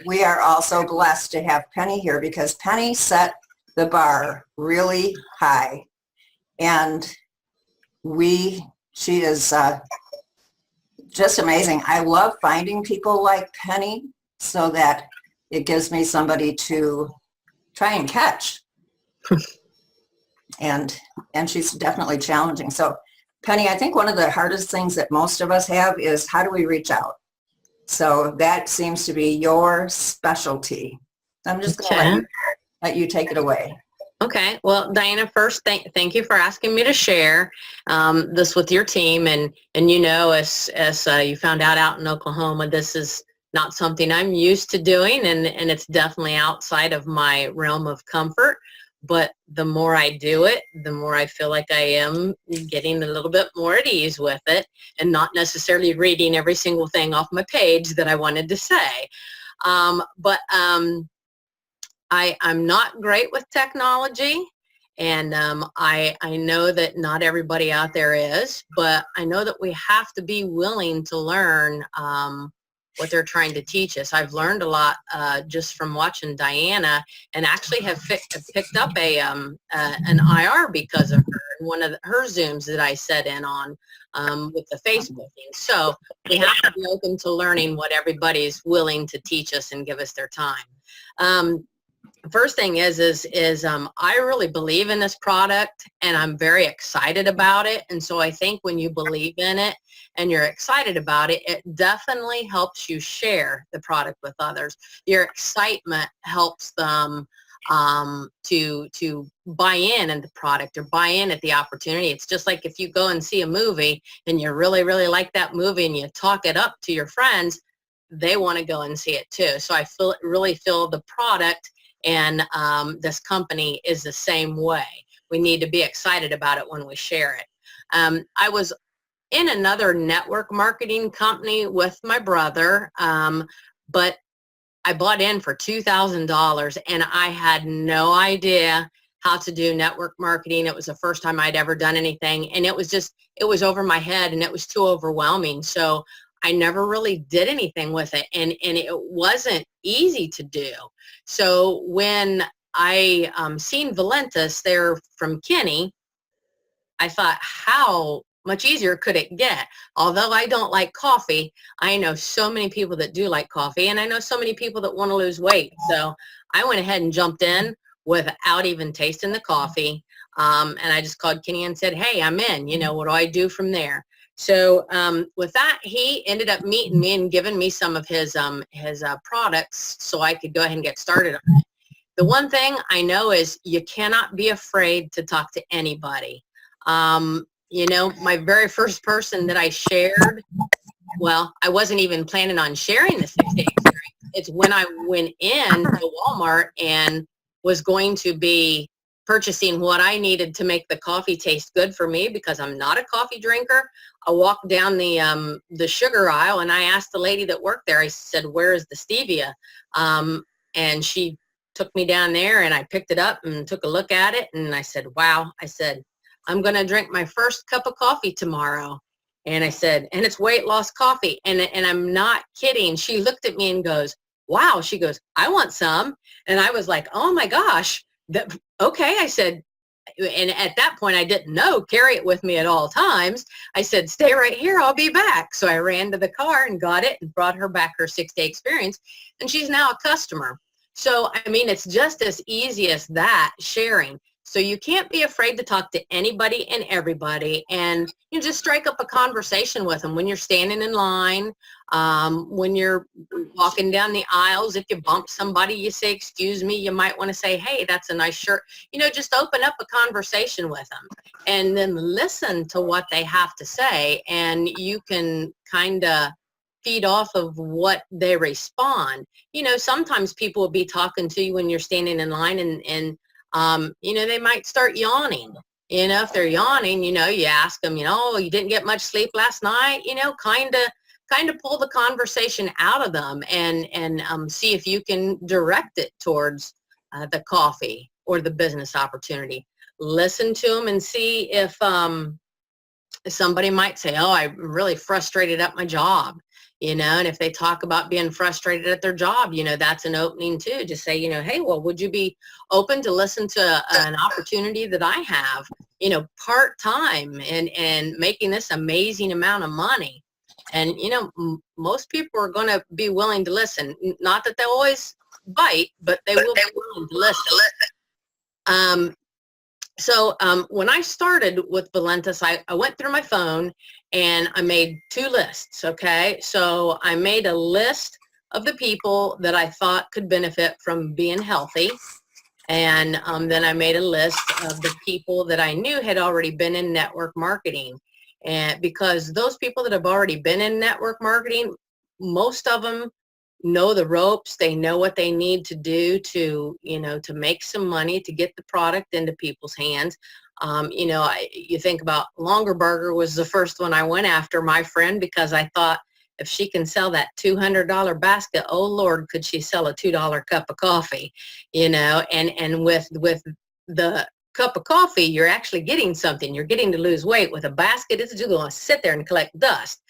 we are also blessed to have Penny here because Penny set the bar really high. And she is just amazing. I love finding people like Penny so that it gives me somebody to try and catch. and she's definitely challenging. So Penny, I think one of the hardest things that most of us have is how do we reach out? So that seems to be your specialty. I'm just going to let you take it away. Okay. Well, Diana, first, thank you for asking me to share this with your team. And as you found out in Oklahoma, this is not something I'm used to doing, and it's definitely outside of my realm of comfort. But the more I do it, the more I feel like I am getting a little bit more at ease with it and not necessarily reading every single thing off my page that I wanted to say. I'm not great with technology, and I know that not everybody out there is, but I know that we have to be willing to learn what they're trying to teach us. I've learned a lot just from watching Diana, and actually have picked up an IR because of her, one of her Zooms that I set in on with the Facebooking. So we have to be open to learning what everybody's willing to teach us and give us their time. First thing is I really believe in this product, and I'm very excited about it. And so I think when you believe in it and you're excited about it, it definitely helps you share the product with others. Your excitement helps them to buy in the product or buy in at the opportunity. It's just like if you go and see a movie and you really, really like that movie and you talk it up to your friends, they want to go and see it too. So I really feel the product and this company is the same way. We need to be excited about it when we share it. I was in another network marketing company with my brother, but I bought in for $2,000 and I had no idea how to do network marketing. It was the first time I'd ever done anything, and it was over my head and it was too overwhelming. So I never really did anything with it, and it wasn't easy to do. So when I seen Valentis there from Kenny, I thought, how much easier could it get? Although I don't like coffee, I know so many people that do like coffee, and I know so many people that want to lose weight. So I went ahead and jumped in without even tasting the coffee. And I just called Kenny and said, hey, I'm in, what do I do from there? So with that, he ended up meeting me and giving me some of his products so I could go ahead and get started on it. The one thing I know is you cannot be afraid to talk to anybody. My very first person that I shared, well, I wasn't even planning on sharing the 6-day experience. It's when I went in to Walmart and was going to be purchasing what I needed to make the coffee taste good for me, because I'm not a coffee drinker. I walked down the sugar aisle and I asked the lady that worked there, I said, where is the stevia? And she took me down there and I picked it up and took a look at it. And I said, wow, I said, I'm going to drink my first cup of coffee tomorrow. And I said, and it's weight loss coffee. And I'm not kidding. She looked at me and goes, wow. She goes, I want some. And I was like, oh my gosh. Okay. I said, and at that point I didn't know, carry it with me at all times. I said, stay right here, I'll be back. So I ran to the car and got it and brought her back her 6-day experience, and she's now a customer. So, I mean, it's just as easy as that, sharing. So you can't be afraid to talk to anybody and everybody, and you just strike up a conversation with them when you're standing in line, when you're walking down the aisles. If you bump somebody, you say, excuse me. You might want to say, hey, that's a nice shirt. Just open up a conversation with them and then listen to what they have to say, and you can kind of feed off of what they respond. Sometimes people will be talking to you when you're standing in line, and they might start yawning. If they're yawning, you ask them, you didn't get much sleep last night, kind of pull the conversation out of them and see if you can direct it towards the coffee or the business opportunity. Listen to them and see if somebody might say, oh, I'm really frustrated at my job. and if they talk about being frustrated at their job, that's an opening too. Just say, hey, well, would you be open to listen to an opportunity that I have, part-time and making this amazing amount of money? And, most people are going to be willing to listen. Not that they always bite, but they will be willing to listen. So when I started with Valentis, I went through my phone and I made 2 lists, okay? So I made a list of the people that I thought could benefit from being healthy. And then I made a list of the people that I knew had already been in network marketing. And because those people that have already been in network marketing, most of them know the ropes. They know what they need to do to, to make some money, to get the product into people's hands. You think about Longaberger was the first one I went after, my friend, because I thought if she can sell that $200 basket, oh Lord, could she sell a $2 cup of coffee, and with the cup of coffee, you're actually getting something. You're getting to lose weight. With a basket, it's just going to sit there and collect dust.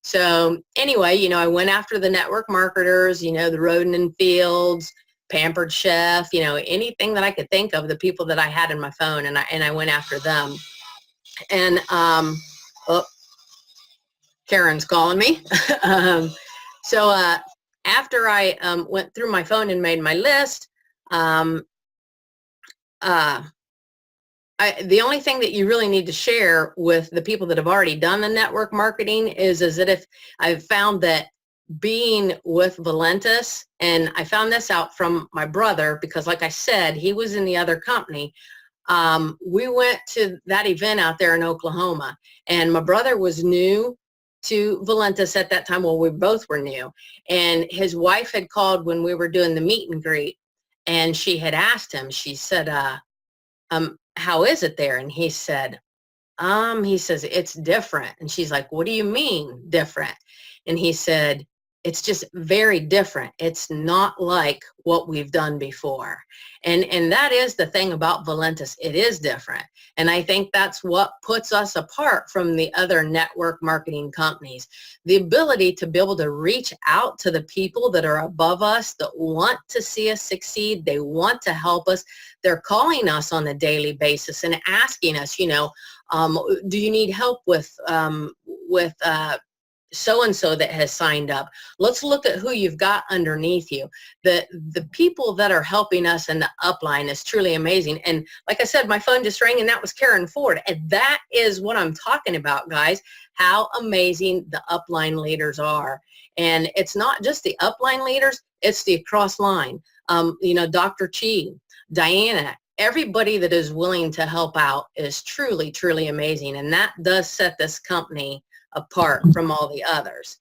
So anyway, I went after the network marketers, the Roden and Fields, Pampered Chef, anything that I could think of, the people that I had in my phone, and I went after them. And Karen's calling me. So after I went through my phone and made my list, the only thing that you really need to share with the people that have already done the network marketing is that if I've found that being with Valentis, and I found this out from my brother, because like I said, he was in the other company. We went to that event out there in Oklahoma, and my brother was new to Valentis at that time. Well, we both were new, and his wife had called when we were doing the meet and greet, and she had asked him, she said, how is it there? And he says, it's different. And she's like, what do you mean different? And he said, it's just very different. It's not like what we've done before. And that is the thing about Valentis. It is different. And I think that's what puts us apart from the other network marketing companies. The ability to be able to reach out to the people that are above us, that want to see us succeed. They want to help us. They're calling us on a daily basis and asking us, do you need help with so-and-so that has signed up? Let's look at who you've got underneath you. The people that are helping us in the upline is truly amazing. And like I said, my phone just rang, and that was Karen Ford. And that is what I'm talking about, guys, how amazing the upline leaders are. And it's not just the upline leaders, it's the cross line. Dr. Chi, Diana, everybody that is willing to help out is truly, truly amazing. And that does set this company apart from all the others.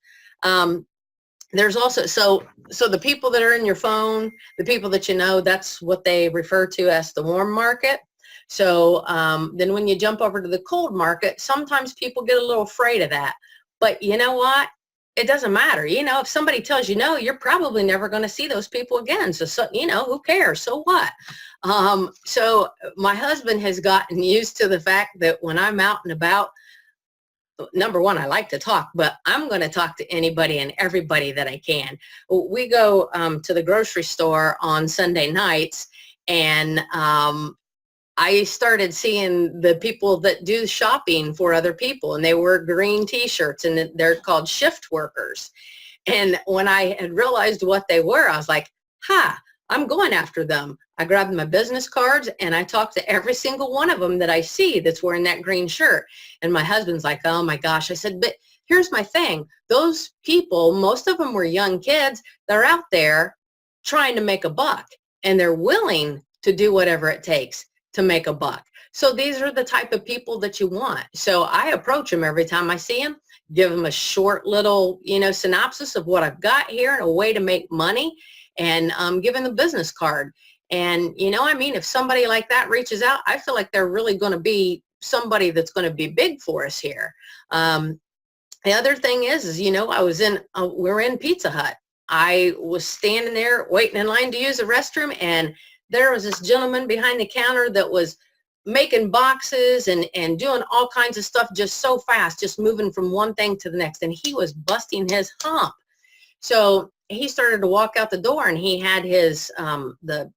There's also, so the people that are in your phone, the people that that's what they refer to as the warm market. So then when you jump over to the cold market, sometimes people get a little afraid of that. But you know what? It doesn't matter. If somebody tells you no, you're probably never going to see those people again. So who cares? So what? So my husband has gotten used to the fact that when I'm out and about, number one, I like to talk, but I'm going to talk to anybody and everybody that I can. We go to the grocery store on Sunday nights, and I started seeing the people that do shopping for other people, and they wear green t-shirts, and they're called shift workers. And when I had realized what they were, I was like, I'm going after them. I grabbed my business cards and I talked to every single one of them that I see that's wearing that green shirt. And my husband's like, oh my gosh. I said, but here's my thing. Those people, most of them were young kids. They're out there trying to make a buck, and they're willing to do whatever it takes to make a buck. So these are the type of people that you want. So I approach them every time I see them, give them a short little, synopsis of what I've got here and a way to make money, and give them the business card. And, if somebody like that reaches out, I feel like they're really going to be somebody that's going to be big for us here. The other thing is we were in Pizza Hut. I was standing there waiting in line to use the restroom, and there was this gentleman behind the counter that was making boxes and doing all kinds of stuff just so fast, just moving from one thing to the next. And he was busting his hump So he started to walk out the door, and he had his, the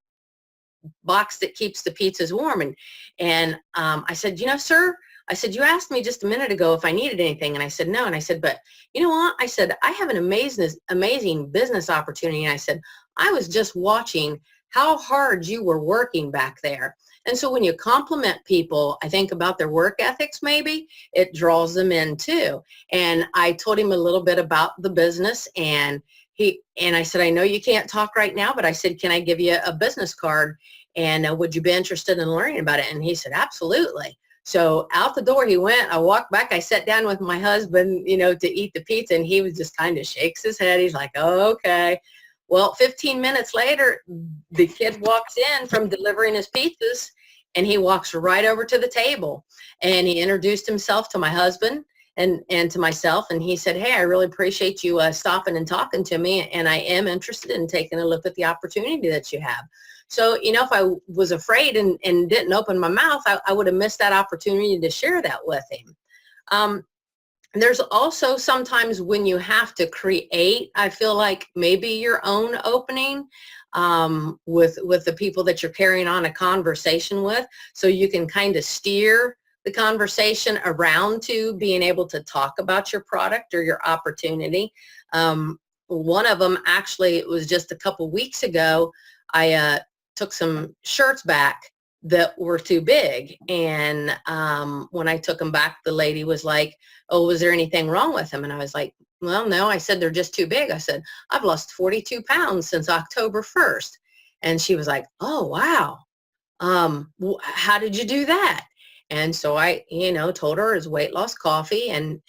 box that keeps the pizzas warm. And I said, sir, I said, you asked me just a minute ago if I needed anything. And I said, no. And I said, but you know what? I said, I have an amazing business opportunity. And I said, I was just watching how hard you were working back there. And so when you compliment people, I think about their work ethics, maybe it draws them in too. And I told him a little bit about the business, and I said, I know you can't talk right now, but I said, can I give you a business card? And would you be interested in learning about it? And he said, absolutely. So out the door he went. I walked back. I sat down with my husband, to eat the pizza, and he was just kind of shakes his head. He's like, oh, okay. Well, 15 minutes later, the kid walks in from delivering his pizzas, and he walks right over to the table, and he introduced himself to my husband and to myself. And he said, hey, I really appreciate you stopping and talking to me, and I am interested in taking a look at the opportunity that you have. So, if I was afraid and didn't open my mouth, I would have missed that opportunity to share that with him. There's also sometimes when you have to create, I feel like maybe your own opening with the people that you're carrying on a conversation with, so you can kind of steer the conversation around to being able to talk about your product or your opportunity. One of them, actually, it was just a couple weeks ago, I took some shirts back that were too big. And when I took them back, the lady was like, oh, was there anything wrong with them? And I was like, well, no. I said, they're just too big. I said, I've lost 42 pounds since October 1st. And she was like, oh, wow. How did you do that? And so I, told her it's weight loss coffee, and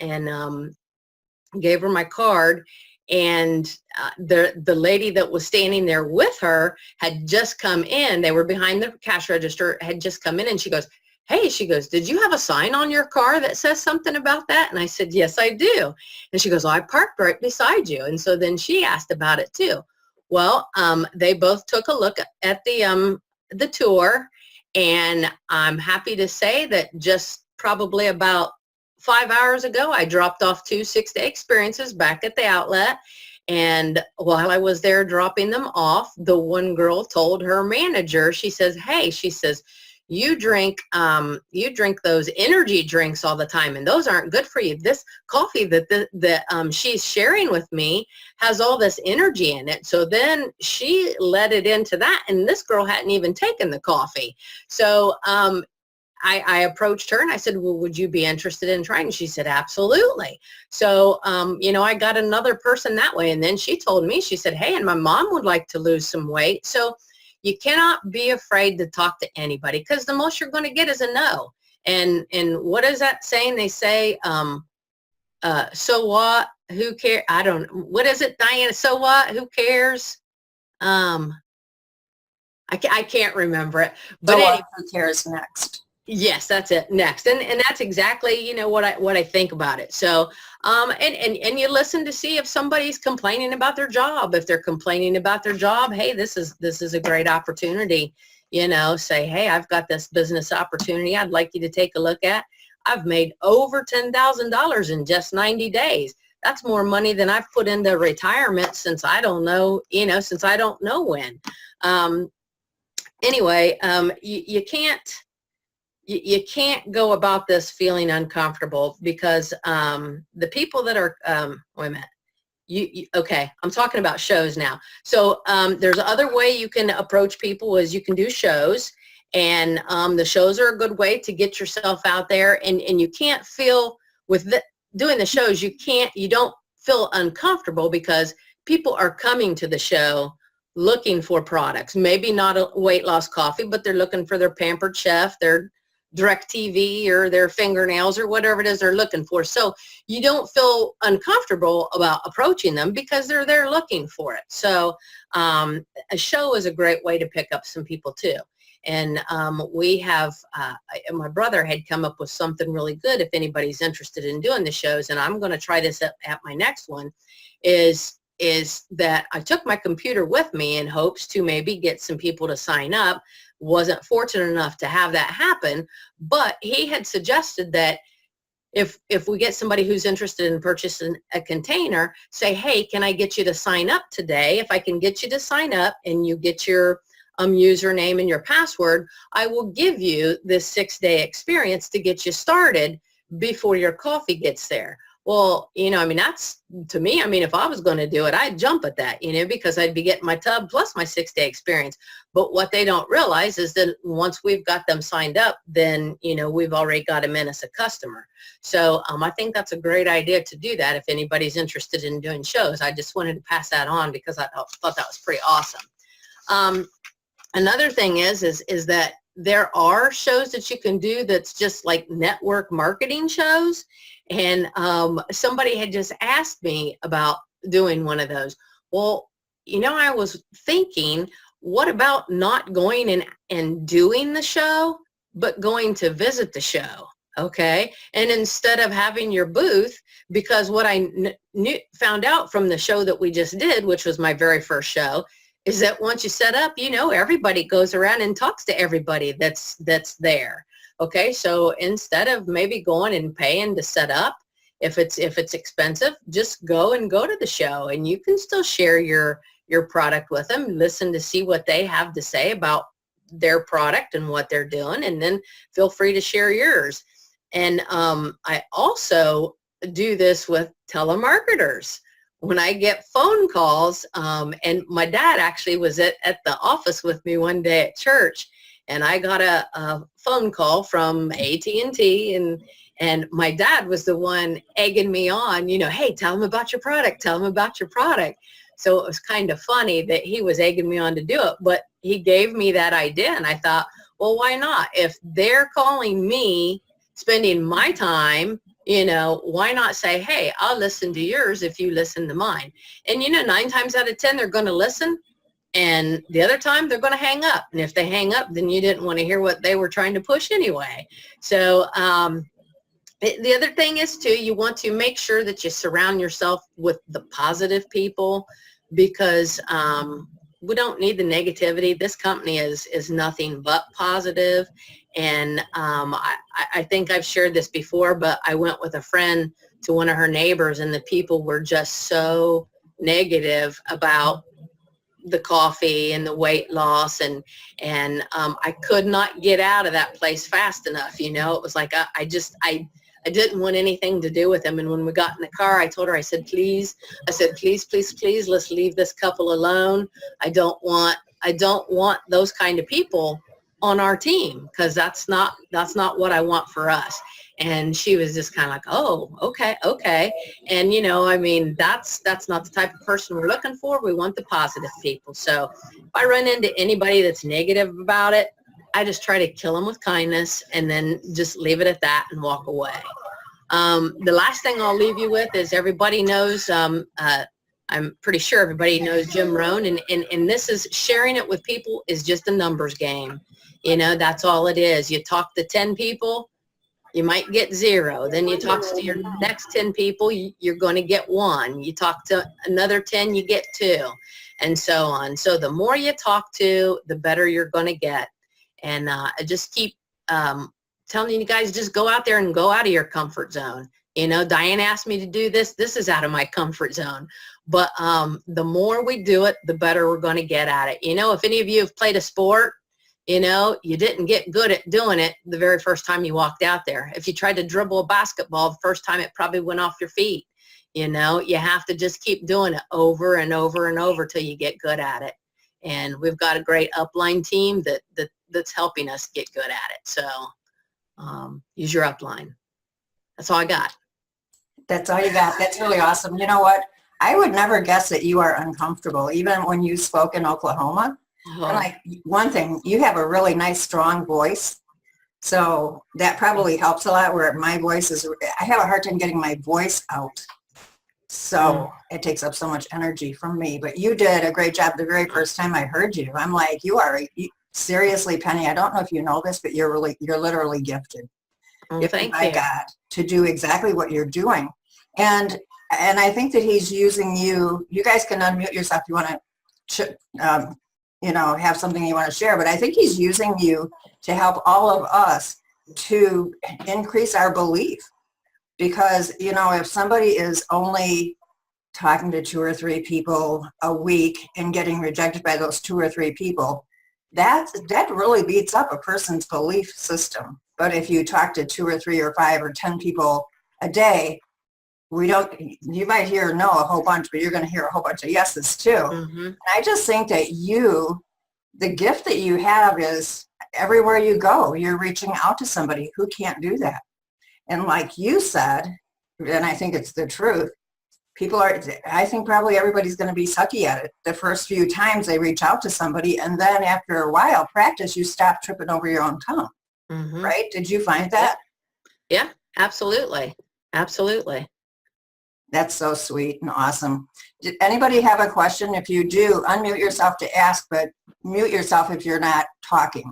gave her my card. And the lady that was standing there with her had just come in. They were behind the cash register, had just come in, and she goes, hey, she goes, did you have a sign on your car that says something about that? And I said, yes, I do. And she goes, well, I parked right beside you. And so then she asked about it too. Well, they both took a look at the tour, and I'm happy to say that just probably about 5 hours ago, I dropped off 2 6-day experiences back at the outlet. And while I was there dropping them off, the one girl told her manager, she says, hey, she says, you drink those energy drinks all the time, and those aren't good for you. This coffee that she's sharing with me has all this energy in it. So then she led it into that, and this girl hadn't even taken the coffee. So I approached her and I said, well, would you be interested in trying? And she said, absolutely. So, I got another person that way. And then she told me, she said, hey, and my mom would like to lose some weight. So you cannot be afraid to talk to anybody, because the most you're going to get is a no. And what is that saying? They say, so what? Who cares? I don't, what is it, Diana? So what? Who cares? I can't remember it. But anyway, who cares next? Yes, that's it. Next. And that's exactly, what I think about it. So, and you listen to see if somebody's complaining about their job. If they're complaining about their job, hey, this is a great opportunity, say, hey, I've got this business opportunity I'd like you to take a look at. I've made over $10,000 in just 90 days. That's more money than I've put into retirement since I don't know when. Anyway, you can't go about this feeling uncomfortable, because the people that are, wait a minute, okay, I'm talking about shows now. So there's other way you can approach people, is you can do shows, and the shows are a good way to get yourself out there, and you can't feel with doing the shows, you don't feel uncomfortable, because people are coming to the show looking for products, maybe not a weight loss coffee, but they're looking for their Pampered Chef, their DirecTV, or their fingernails, or whatever it is they're looking for. So you don't feel uncomfortable about approaching them, because they're there looking for it. So a show is a great way to pick up some people too. And we have, my brother had come up with something really good if anybody's interested in doing the shows, and I'm going to try this at my next one, is that I took my computer with me in hopes to maybe get some people to sign up. Wasn't fortunate enough to have that happen, but he had suggested that if we get somebody who's interested in purchasing a container, say, hey, can I get you to sign up today? If I can get you to sign up and you get your username and your password, I will give you this 6-day experience to get you started before your coffee gets there. Well, you know, I mean, that's, to me, I mean, if I was going to do it, I'd jump at that, you know, because I'd be getting my tub plus my 6-day experience. But what they don't realize is that once we've got them signed up, then, you know, we've already got them in as a customer. So I think that's a great idea to do that if anybody's interested in doing shows. I just wanted to pass that on because I thought that was pretty awesome. Another thing is that there are shows that you can do that's just like network marketing shows. And somebody had just asked me about doing one of those. Well, you know, I was thinking, what about not going and doing the show, but going to visit the show? Okay. And instead of having your booth, because what I found out from the show that we just did, which was my very first show, is that once you set up, you know, everybody goes around and talks to everybody that's there. Okay, so instead of maybe going and paying to set up, if it's expensive, just go to the show, and you can still share your product with them, listen to see what they have to say about their product and what they're doing, and then feel free to share yours. And I also do this with telemarketers. When I get phone calls, and my dad actually was at the office with me one day at church, and I got a phone call from AT&T, and my dad was the one egging me on, you know, hey, tell them about your product, tell them about your product. So it was kind of funny that he was egging me on to do it, but he gave me that idea, and I thought, well, why not? If they're calling me, spending my time, you know, why not say, hey, I'll listen to yours if you listen to mine? And, you know, 9 times out of 10, they're going to listen. And the other time they're going to hang up. And if they hang up, then you didn't want to hear what they were trying to push anyway. So the other thing is, too, you want to make sure that you surround yourself with the positive people, because we don't need the negativity. This company is nothing but positive. And I think I've shared this before, but I went with a friend to one of her neighbors, and the people were just so negative about the coffee and the weight loss, and I could not get out of that place fast enough. You know, it was like I didn't want anything to do with them. And when we got in the car, I told her, I said, please, please, let's leave this couple alone. I don't want those kind of people on our team, because that's not what I want for us. And she was just kind of like, oh, okay. And, you know, I mean, that's not the type of person we're looking for. We want the positive people. So if I run into anybody that's negative about it, I just try to kill them with kindness and then just leave it at that and walk away. The last thing I'll leave you with is, everybody knows, I'm pretty sure everybody knows Jim Rohn, and this is, sharing it with people is just a numbers game. You know, that's all it is. You talk to 10 people, you might get 0. Then you talk to your next 10 people, you're going to get 1. You talk to another 10, you get 2, and so on. So the more you talk to, the better you're going to get. And I just keep telling you guys, just go out there and go out of your comfort zone. You know, Diane asked me to do this. This is out of my comfort zone. But the more we do it, the better we're going to get at it. You know, if any of you have played a sport, you know, you didn't get good at doing it the very first time you walked out there. If you tried to dribble a basketball the first time, it probably went off your feet. You know, you have to just keep doing it over and over and over till you get good at it. And we've got a great upline team that's helping us get good at it. So use your upline. That's all I got. That's all you got. That's really awesome. You know what? I would never guess that you are uncomfortable, even when you spoke in Oklahoma. Like, one thing, you have a really nice, strong voice. So that probably helps a lot, where my voice is, I have a hard time getting my voice out. So it takes up so much energy from me. But you did a great job the very first time I heard you. I'm like, seriously, Penny, I don't know if you know this, but you're literally gifted. Gifted by God to do exactly what you're doing. And I think that he's using you. You guys can unmute yourself if you want to, you know, have something you want to share. But I think he's using you to help all of us to increase our belief. Because, you know, if somebody is only talking to 2 or 3 people a week and getting rejected by those 2 or 3 people, that really beats up a person's belief system. But if you talk to 2 or 3 or 5 or 10 people a day, you might hear no a whole bunch, but you're going to hear a whole bunch of yeses too. Mm-hmm. And I just think that the gift that you have is everywhere you go, you're reaching out to somebody who can't do that. And like you said, and I think it's the truth, I think probably everybody's going to be sucky at it the first few times they reach out to somebody. And then after a while, practice, you stop tripping over your own tongue. Mm-hmm. Right? Did you find that? Yeah, absolutely. Absolutely. That's so sweet and awesome. Did anybody have a question? If you do, unmute yourself to ask, but mute yourself if you're not talking.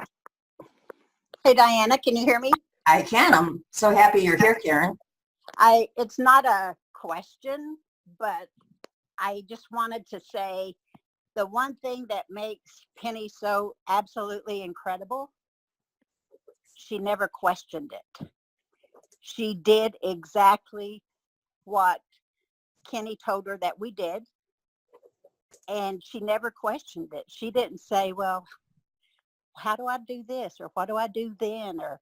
Hey, Diana, can you hear me? I can. I'm so happy you're here, Karen. It's not a question, but I just wanted to say the one thing that makes Penny so absolutely incredible, she never questioned it. She did exactly what Kenny told her that we did, and she never questioned it. She didn't say, well, how do I do this, or what do I do then, or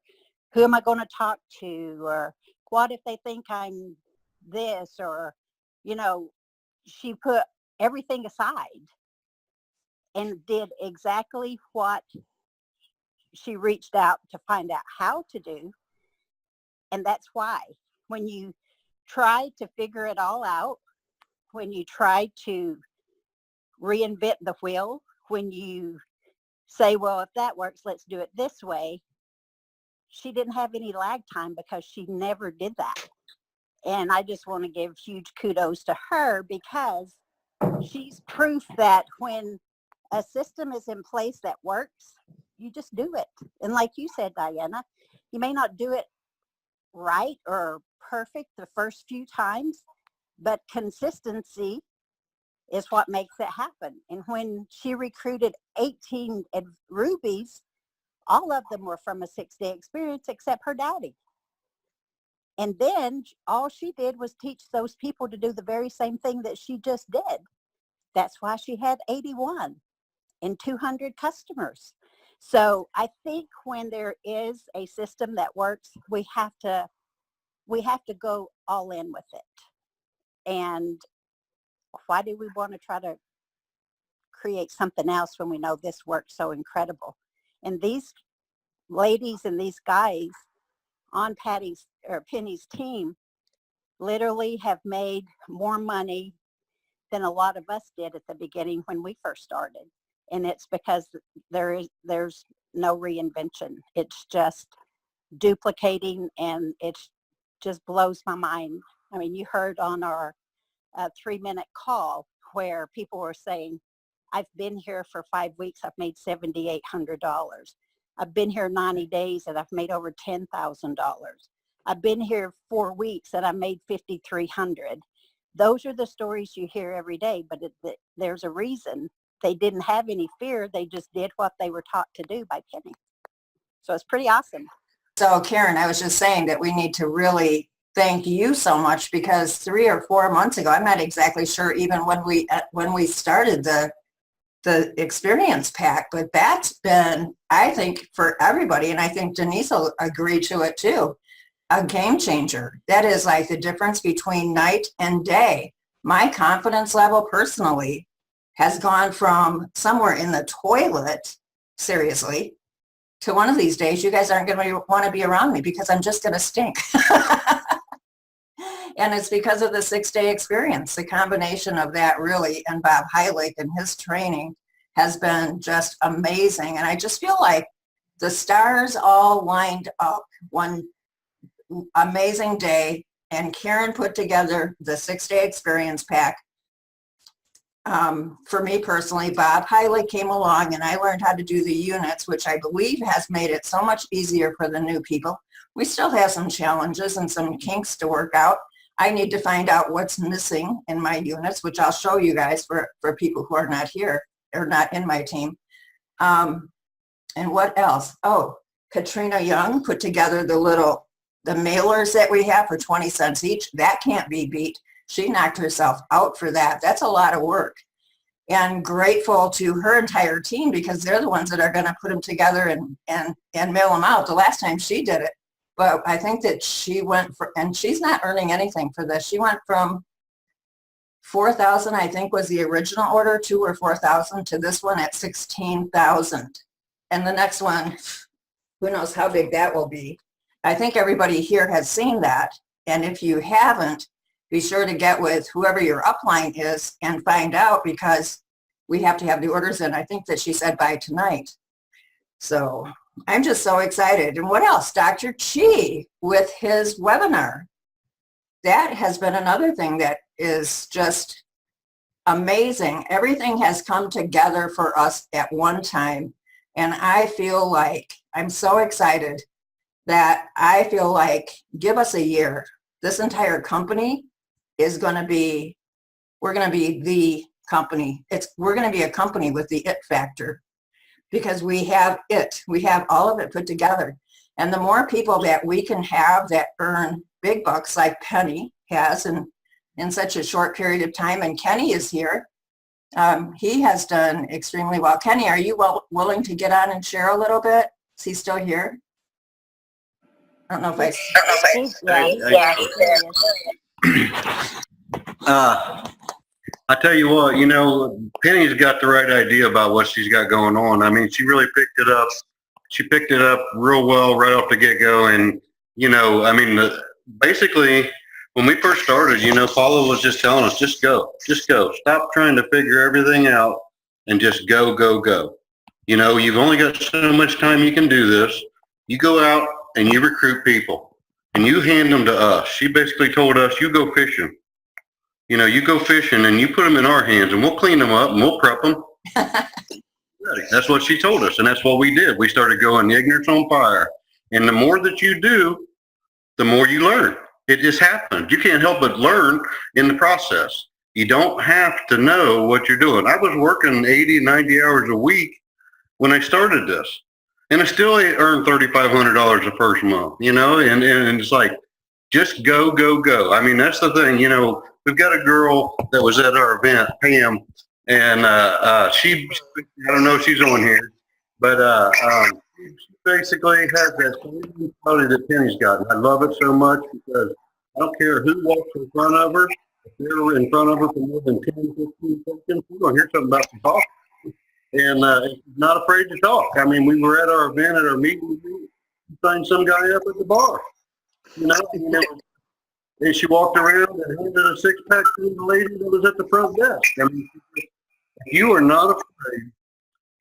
who am I going to talk to, or what if they think I'm this, or, you know, she put everything aside and did exactly what she reached out to find out how to do. And that's why when you try to figure it all out, when you try to reinvent the wheel, when you say, well, if that works, let's do it this way, she didn't have any lag time because she never did that. And I just want to give huge kudos to her, because she's proof that when a system is in place that works, you just do it. And like you said, Diana, you may not do it right or perfect the first few times, but consistency is what makes it happen. And when she recruited 18 rubies, all of them were from a 6-day experience except her daddy. And then all she did was teach those people to do the very same thing that she just did. That's why she had 81 and 200 customers. So I think when there is a system that works, we have to go all in with it. And why do we want to try to create something else when we know this works so incredible? And these ladies and these guys on Penny's team literally have made more money than a lot of us did at the beginning when we first started. And it's because there's no reinvention. It's just duplicating, and it just blows my mind. I mean, you heard on our 3-minute call where people were saying, I've been here for 5 weeks, I've made $7,800. I've been here 90 days and I've made over $10,000. I've been here 4 weeks and I made $5,300. Those are the stories you hear every day, but there's a reason. They didn't have any fear. They just did what they were taught to do by Penny. So it's pretty awesome. So Karen, I was just saying that we need to really thank you so much, because 3 or 4 months ago, I'm not exactly sure even when we started the experience pack, but that's been, I think, for everybody, and I think Denise will agree to it too, a game changer. That is like the difference between night and day. My confidence level personally has gone from somewhere in the toilet, seriously, to one of these days, you guys aren't going to want to be around me because I'm just going to stink. And it's because of the 6-day experience. The combination of that really, and Bob Heilig and his training has been just amazing. And I just feel like the stars all lined up one amazing day, and Karen put together the 6-day experience pack. For me personally, Bob Heilig came along and I learned how to do the units, which I believe has made it so much easier for the new people. We still have some challenges and some kinks to work out. I need to find out what's missing in my units, which I'll show you guys for people who are not here or not in my team. And what else? Oh, Katrina Young put together the little the mailers that we have for 20 cents each, that can't be beat. She knocked herself out for that. That's a lot of work. And grateful to her entire team because they're the ones that are going to put them together and mail them out. The last time she did it, but I think that she went for, and she's not earning anything for this. She went from 4,000, I think was the original order, 2 or 4,000 to this one at 16,000. And the next one, who knows how big that will be. I think everybody here has seen that. And if you haven't, be sure to get with whoever your upline is and find out because we have to have the orders in. I think that she said by tonight. So I'm just so excited. And what else? Dr. Chi with his webinar. That has been another thing that is just amazing. Everything has come together for us at one time. And I feel like I'm so excited that I feel like give us a year. This entire company is going to be, we're going to be the company. We're going to be a company with the it factor because we have it. We have all of it put together. And the more people that we can have that earn big bucks like Penny has in such a short period of time, and Kenny is here. He has done extremely well. Kenny, are you willing to get on and share a little bit? Is he still here? I don't know if I tell you what, you know, Penny's got the right idea about what she's got going on. I mean, she really picked it up. She picked it up real well right off the get-go. And, you know, I mean, basically, when we first started, you know, Paula was just telling us, just go. Stop trying to figure everything out and just go, go, go. You know, you've only got so much time you can do this. You go out and you recruit people and you hand them to us. She basically told us, you go fishing. You know, you go fishing and you put them in our hands and we'll clean them up and we'll prep them. That's what she told us. And that's what we did. We started going ignorance on fire. And the more that you do, the more you learn. It just happens. You can't help but learn in the process. You don't have to know what you're doing. I was working 80, 90 hours a week when I started this. And I still earned $3,500 the first month, you know, and it's like, just go, go, go. I mean, that's the thing, you know, we've got a girl that was at our event, Pam, and she, I don't know if she's on here, but she basically has that same mentality that Penny's got. And I love it so much because I don't care who walks in front of her. If they're in front of her for more than 10, 15 seconds, we're going to hear something about some talk. And she's not afraid to talk. I mean, we were at our event, at our meeting, we signed some guy up at the bar. You know, and she walked around and handed a six-pack to the lady that was at the front desk. I mean, if you are not afraid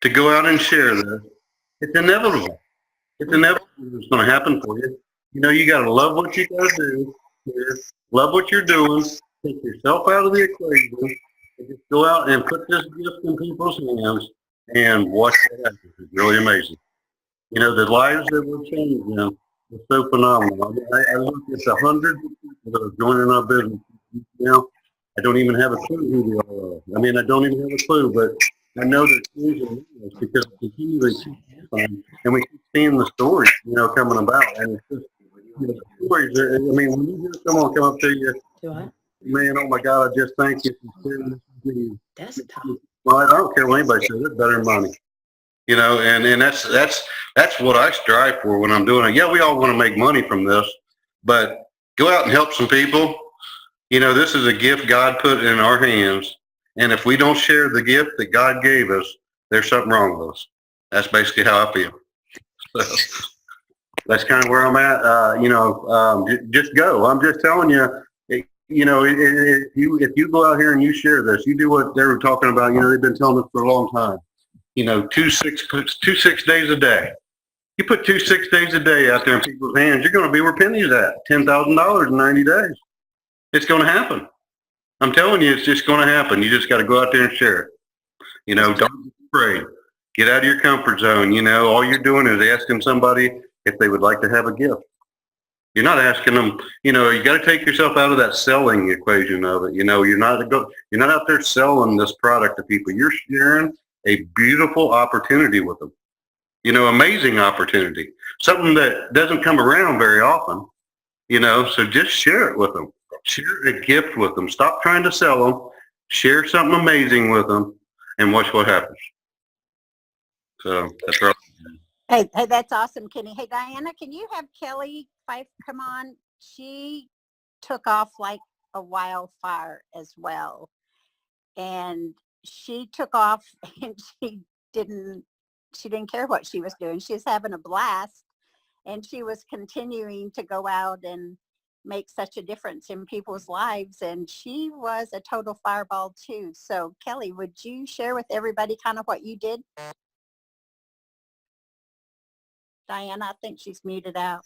to go out and share this, it's inevitable. It's inevitable. It's going to happen for you. You know, you got to love what you got to do. Love what you're doing. Take yourself out of the equation. And just go out and put this gift in people's hands and watch what happens. It's really amazing. You know, the lives that we're changing them is so phenomenal. I mean, I look at the hundreds of people that are joining our business now. I don't even have a clue who they all are. I mean, I don't even have a clue, but I know they're changing because they keep happening, and we keep seeing the stories, you know, coming about. And it's just, you know, stories. I mean, when you hear someone come up to you, man, oh my God, I just thank you for sharing this with me. Desktop. Well, I don't care what anybody says. It's better than money. You know, and that's what I strive for when I'm doing it. Yeah, we all want to make money from this, but go out and help some people. You know, this is a gift God put in our hands, and if we don't share the gift that God gave us, there's something wrong with us. That's basically how I feel. So, that's kind of where I'm at. You know, just go. I'm just telling you. You know, if you go out here and you share this, you do what they were talking about. You know, they've been telling us for a long time. You know, 2 6 days a day. You put 2 6 days a day out there in people's hands, you're going to be where Penny's at, $10,000 in 90 days. It's going to happen. I'm telling you, it's just going to happen. You just got to go out there and share it. You know, don't be afraid. Get out of your comfort zone. You know, all you're doing is asking somebody if they would like to have a gift. You're not asking them, you know, you got to take yourself out of that selling equation of it. You know, you're not out there selling this product to people. You're sharing a beautiful opportunity with them. You know, amazing opportunity. Something that doesn't come around very often. So just share it with them. Share a gift with them. Stop trying to sell them. Share something amazing with them and watch what happens. So that's right. Hey, that's awesome, Kenny. Hey, Diana, can you have Kelly Fife come on? She took off like a wildfire as well. And she took off and didn't she didn't care what she was doing. She was having a blast, and she was continuing to go out and make such a difference in people's lives. And she was a total fireball too. So Kelly, would you share with everybody kind of what you did? Diana, I think she's muted out.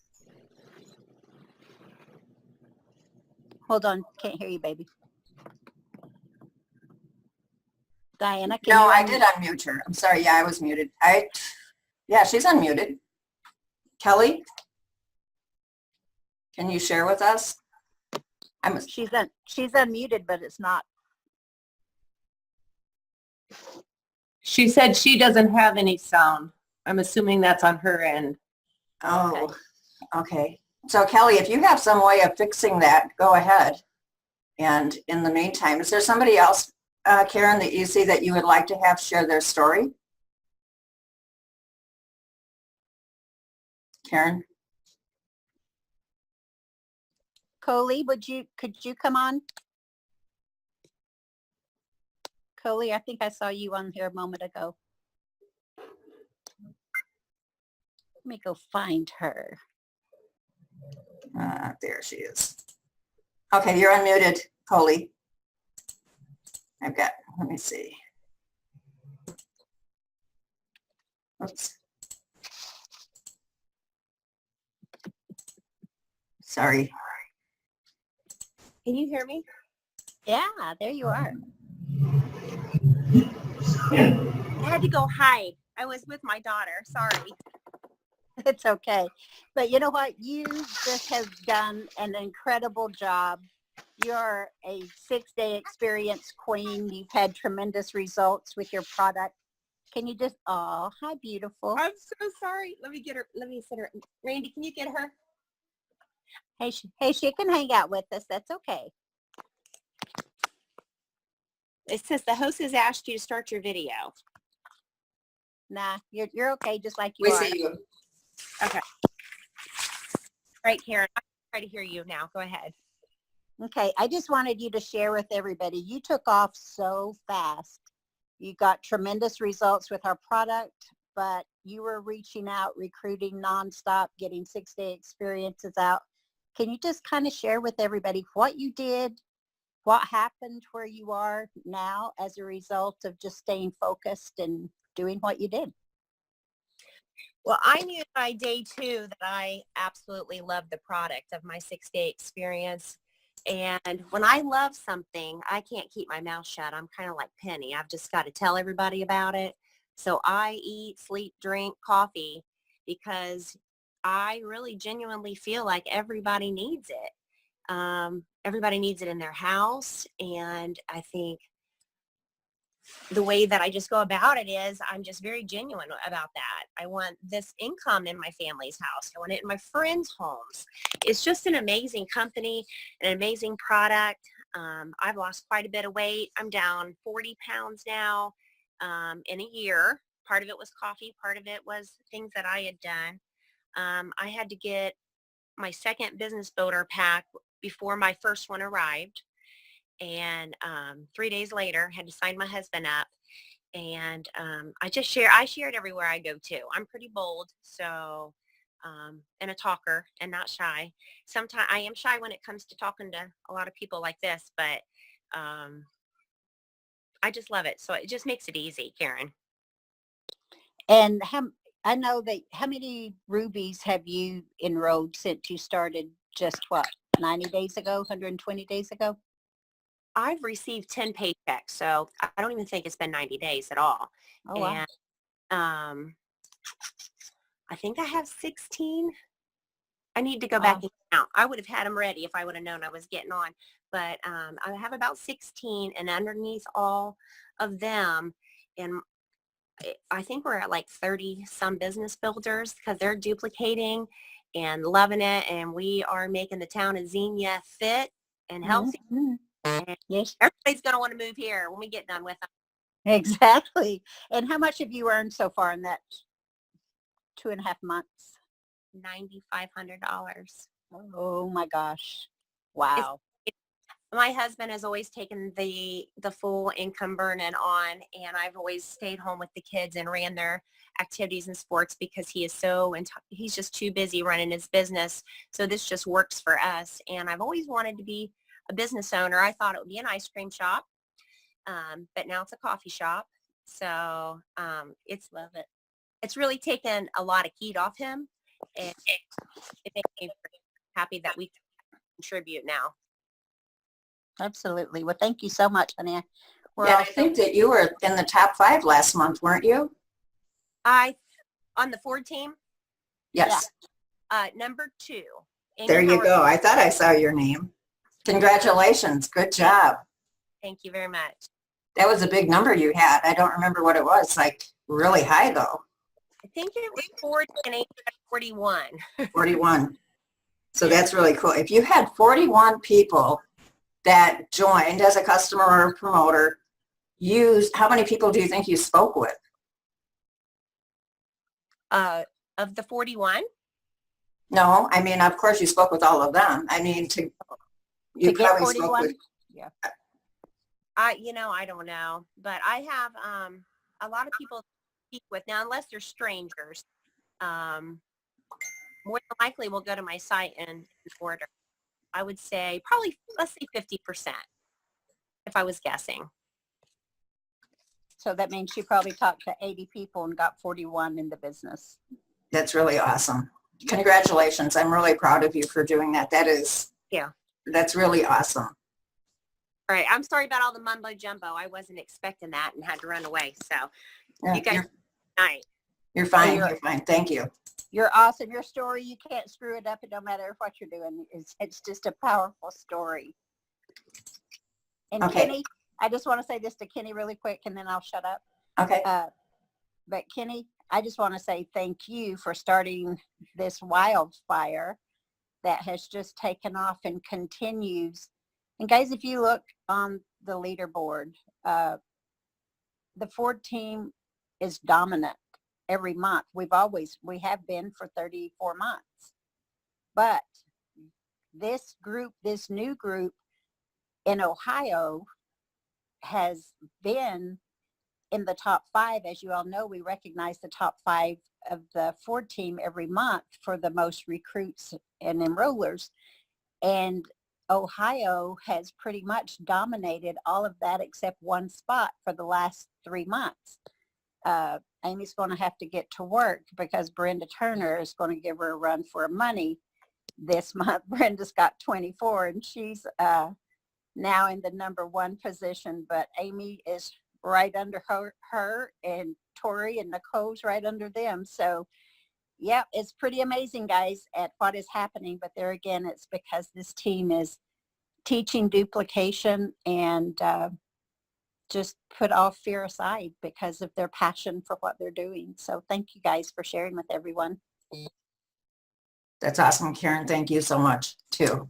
Hold on, can't hear you, baby. Diana, can No, you I did unmute her. I'm sorry. Yeah, I was muted. Yeah, she's unmuted. Kelly, can you share with us? She's unmuted, but it's not. She said she doesn't have any sound. I'm assuming that's on her end. Oh, okay. So Kelly, if you have some way of fixing that, go ahead. And in the meantime, is there somebody else, Karen, that you see that you would like to have share their story? Karen? Coley, could you come on? Coley, I think I saw you on here a moment ago. Let me go find her. There she is. Okay, you're unmuted, Coley. Let me see. Oops. Sorry. Can you hear me? Yeah, there you are. I had to go hide. I was with my daughter. Sorry. It's okay. But you know what? You just have done an incredible job. You're a 6-day experience queen. You've had tremendous results with your product. Can you just, oh, hi, beautiful. I'm so sorry. Let me get her. Let me send her. Randy, can you get her? Hey, she can hang out with us. That's okay. It says the host has asked you to start your video. Nah, you're okay, just like you We are. see you. Okay. Right, Karen. I try to hear you now. Go ahead. Okay, I just wanted you to share with everybody. You took off so fast. You got tremendous results with our product, but you were reaching out, recruiting nonstop, getting 6-day experiences out. Can you just kind of share with everybody what you did, what happened where you are now as a result of just staying focused and doing what you did? Well, I knew by day 2 that I absolutely loved the product of my 6-day experience. And when I love something, I can't keep my mouth shut. I'm kind of like Penny. I've just got to tell everybody about it. So I eat, sleep, drink coffee because I really genuinely feel like everybody needs it. Everybody needs it in their house. And I think the way that I just go about it is I'm just very genuine about that. I want this income in my family's house. I want it in my friends' homes. It's just an amazing company, an amazing product. I've lost quite a bit of weight. I'm down 40 pounds now in a year. Part of it was coffee. Part of it was things that I had done. I had to get my second business builder pack before my first one arrived. And 3 days later, had to sign my husband up. And I shared everywhere I go too. I'm pretty bold, so and a talker and not shy. Sometimes I am shy when it comes to talking to a lot of people like this, but I just love it. So it just makes it easy, Karen. And I know that how many rubies have you enrolled since you started just 90 days ago, 120 days ago? I've received 10 paychecks, so I don't even think it's been 90 days at all. Oh, wow. And I think I have 16. I need to go back and count. I would have had them ready if I would have known I was getting on. But I have about 16, and underneath all of them, and I think we're at like 30 some business builders because they're duplicating. and loving it. And we are making the town of Xenia fit and healthy. Mhm. And Yes, everybody's going to want to move here when we get done with them. exactly. And how much have you earned so far in that 2.5 months? $9,500. Oh my gosh. Wow. My husband has always taken the full income burden on, and I've always stayed home with the kids and ran their activities and sports because he is he's just too busy running his business. So this just works for us. And I've always wanted to be a business owner. I thought it would be an ice cream shop, but now it's a coffee shop. So Love it. it's really taken a lot of heat off him, and it makes me happy that we contribute now. Absolutely. Well, thank you so much, honey. We're Yeah, all I think that you were in the top 5 last month, weren't you? On the Ford team, Yes. number 2. Amy There you Howard. go. I thought I saw your name. Congratulations. Good job. Thank you very much. That was a big number you had. I don't remember what it was, like really high though, I think it was 40 and Amy had 41. 41. So that's really cool. If you had 41 people that joined as a customer or a promoter, how many people do you think you spoke with? Of the 41, No, I mean, of course you spoke with all of them. I mean, you get probably spoke 41? with, I don't know, but I have a lot of people to speak with now, unless they're strangers. More than likely will go to my site and order. I would say probably, let's say 50%, if I was guessing. So that means she probably talked to 80 people and got 41 in the business. that's really awesome. Congratulations. I'm really proud of you for doing that. That's really awesome. All right, I'm sorry about all the mumbo jumbo. I wasn't expecting that and had to run away. So Yeah, you guys, night. you're fine. you're- You're fine. Thank you. You're awesome. Your story, you can't screw it up. It don't matter what you're doing. It's just a powerful story. And Okay. Kenny, I just want to say this to Kenny really quick and then I'll shut up. Okay. But Kenny, I just want to say thank you for starting this wildfire that has just taken off and continues. And guys, if you look on the leaderboard, the Ford team is dominant every month. We have been for 34 months. But this new group in Ohio has been in the top 5. As you all know, we recognize the top 5 of the Ford team every month for the most recruits and enrollers. And Ohio has pretty much dominated all of that except one spot for the last 3 months. Amy's going to have to get to work because Brenda Turner is going to give her a run for her money this month. Brenda's got 24 and she's now in the number 1 position, but Amy is right under her and Tori and Nicole's right under them. So yeah, it's pretty amazing, guys, at what is happening. But there again, it's because this team is teaching duplication and just put all fear aside because of their passion for what they're doing. So thank you guys for sharing with everyone. That's awesome, Karen. Thank you so much, too.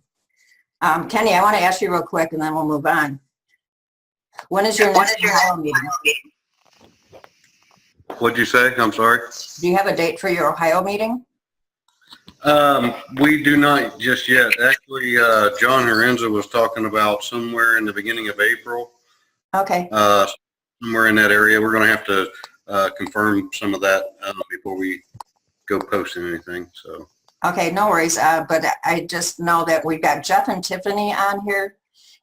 Kenny, I want to ask you real quick, and then we'll move on. When is your next Ohio meeting? What'd you say? I'm sorry. Do you have a date for your Ohio meeting? We do not just yet. Actually, John Lorenzo was talking about somewhere in the beginning of April, Okay. somewhere in that area. We're going to have to confirm some of that before we go posting anything. So. Okay, no worries. But I just know that we've got Jeff and Tiffany on here,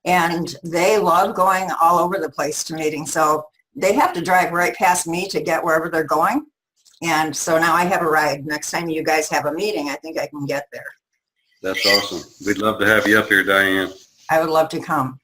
and they love going all over the place to meetings. So they have to drive right past me to get wherever they're going. And so now I have a ride. Next time you guys have a meeting, I think I can get there. That's awesome. We'd love to have you up here, Diane. I would love to come.